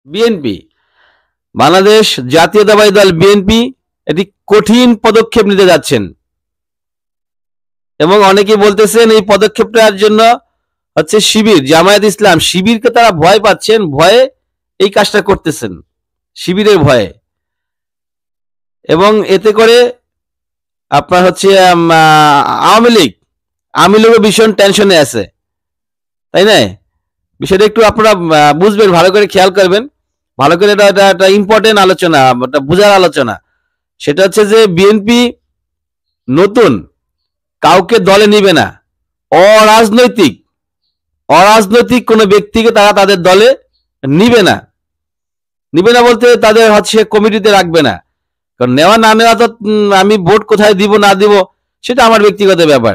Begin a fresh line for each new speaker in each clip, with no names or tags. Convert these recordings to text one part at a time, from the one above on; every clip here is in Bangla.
বিএনপি, বাংলাদেশ জাতীয়তাবাদী দল বিএনপি একটি কঠিন পদক্ষেপ নিতে যাচ্ছেন এবং অনেকে বলতেছেন এই পদক্ষেপটার জন্য হচ্ছে শিবির, জামায়াত ইসলাম, শিবিরকে তারা ভয় পাচ্ছেন, ভয়ে এই কাজটা করতেছেন, শিবিরের ভয়ে। এবং এতে করে আপনার হচ্ছে আওয়ামী লীগও ভীষণ টেনশনে আছে, তাই না? বিষয়টা একটু আপনারা বুঝবেন, ভালো করে খেয়াল করবেন, ভালো করে এটা ইম্পর্টেন্ট আলোচনা, এটা বুঝার আলোচনা। সেটা হচ্ছে যে বিএনপি নতুন কাউকে দলে নিবে না, অরাজনৈতিক কোনো ব্যক্তিকে তারা তাদের দলে নিবে না বলতে তাদের হচ্ছে কমিটিতে রাখবে না। কারণ নেওয়া না নেওয়া তো আমি ভোট কোথায় দিব না দিব সেটা আমার ব্যক্তিগত ব্যাপার,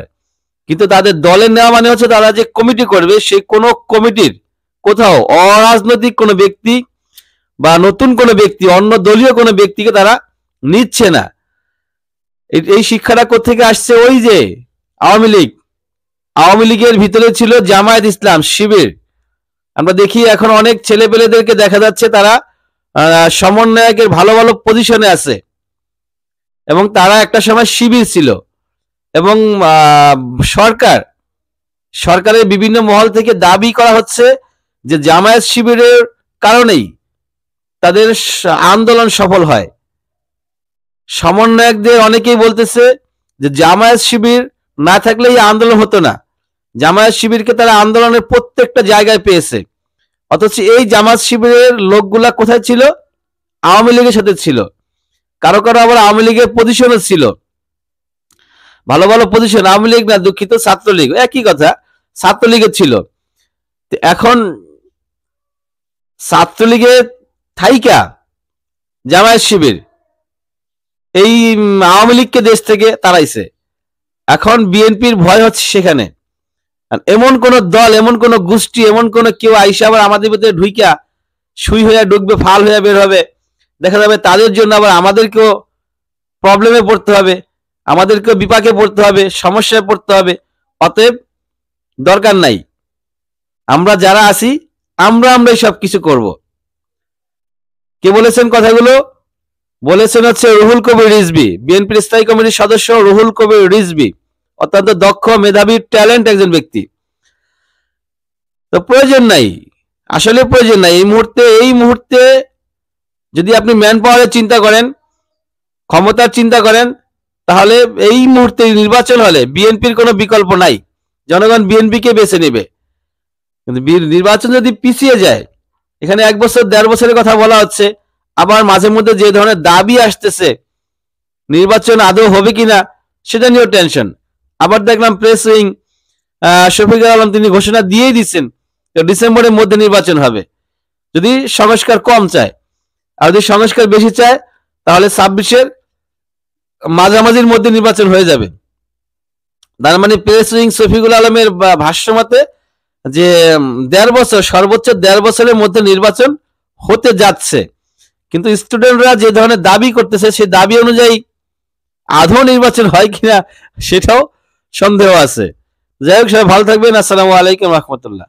কিন্তু তাদের দলে নেওয়া মানে হচ্ছে তারা যে কমিটি করবে সেই কোনো কমিটির কোথাও অরাজনৈতিক কোনো ব্যক্তি বা নতুন কোনো ব্যক্তি, অন্য দলীয় কোনো ব্যক্তিকে তারা নিচ্ছে না। এই শিক্ষাটা কোত্থেকে আসছে? ওই যে আওয়ামী লীগের ভিতরে ছিল জামায়াত ইসলাম, শিবির। আমরা দেখি এখন অনেক ছেলেপেলেদেরকে দেখা যাচ্ছে তারা সমন্বয়কের ভালো ভালো পজিশনে আছে এবং তারা একটা সময় শিবির ছিল। এবং সরকারের বিভিন্ন মহল থেকে দাবি করা হচ্ছে যে জামায়াত শিবিরের কারণেই তাদের আন্দোলন সফল হয়। সমন্বয়কদের অনেকেই বলতেছে যে জামায়াত শিবির না থাকলে এই আন্দোলন হতো না, জামায়াত শিবিরকে তারা আন্দোলনের প্রত্যেকটা জায়গায় পেয়েছে। অথচ এই জামায়াত শিবিরের লোকগুলা কোথায় ছিল? আওয়ামী লীগের সাথে ছিল, কারো কারো আবার আওয়ামী লীগের পজিশনও ছিল, ভালো ভালো পজিশন। আওয়ামী লীগ না, দুঃখিত, ছাত্রলীগ, একই কথা, ছাত্রলীগের ছিল। এখন ছাত্রলীগের থাইকা জামায়াত শিবির এই আওয়ামী লীগকে দেশ থেকে তাড়াইছে। এখন বিএনপির ভয় হচ্ছে সেখানে এমন কোন দল, এমন কোন গোষ্ঠী, এমন কোন কেউ আইসা আবার আমাদের ভিতরে ঢুইকা সুই হয়ে ঢুকবে, ফাল হয়ে বের হবে, দেখা যাবে তাদের জন্য আবার আমাদেরকেও প্রবলেমে পড়তে হবে, আমাদেরকেও বিপাকে পড়তে হবে, সমস্যায় পড়তে হবে। অতএব দরকার নাই, আমরা যারা আছি আমরাই সব কিছু করব। কে বলেছেন কথাগুলো? বলেছেন হচ্ছে রুহুল কবির রিজভী, বিএনপির স্থায়ী কমিটির সদস্য রুহুল কবির রিজভী, অত্যন্ত দক্ষ, মেধাবী, ট্যালেন্ট একজন ব্যক্তি। তো প্রয়োজন নাই, আসলে প্রয়োজন নাই এই মুহূর্তে যদি আপনি ম্যান পাওয়ারের চিন্তা করেন, ক্ষমতার চিন্তা করেন, তাহলে এই মুহূর্তে নির্বাচন হলে বিএনপির কোনো বিকল্প নাই, জনগণ বিএনপিকে বেছে নেবে। কিন্তু নির্বাচন যদি পিছিয়ে যায়, এখানে 1 বছর 1.5 বছরের কথা বলা হচ্ছে, আবার মাঝে মধ্যে যে ধরনের দাবি আসতেছে নির্বাচন আদৌ হবে কিনা সেটা নিয়েও টেনশন। আবার দেখলাম প্রেস উইং শফিকুল আলম তিনি ঘোষণা দিয়েই দিচ্ছেন ডিসেম্বরের মধ্যে নির্বাচন হবে, যদি সংস্কার কম চায়। আর যদি সংস্কার বেশি চায় তাহলে 26-এর মাঝামাঝির মধ্যে নির্বাচন হয়ে যাবে। তার মানে প্রেস উইং শফিকুল আলমের ভাষ্য মতে যে 1.5 বছর, সর্বোচ্চ 1.5 বছরের মধ্যে নির্বাচন হতে যাচ্ছে। কিন্তু স্টুডেন্টরা যে ধরনের দাবি করতেছে সেই দাবি অনুযায়ী আদৌ নির্বাচন হয় কিনা সেটাও সন্দেহ আছে। যাই হোক, সবাই ভালো থাকবেন। আসসালামু আলাইকুম রহমতুল্লাহ।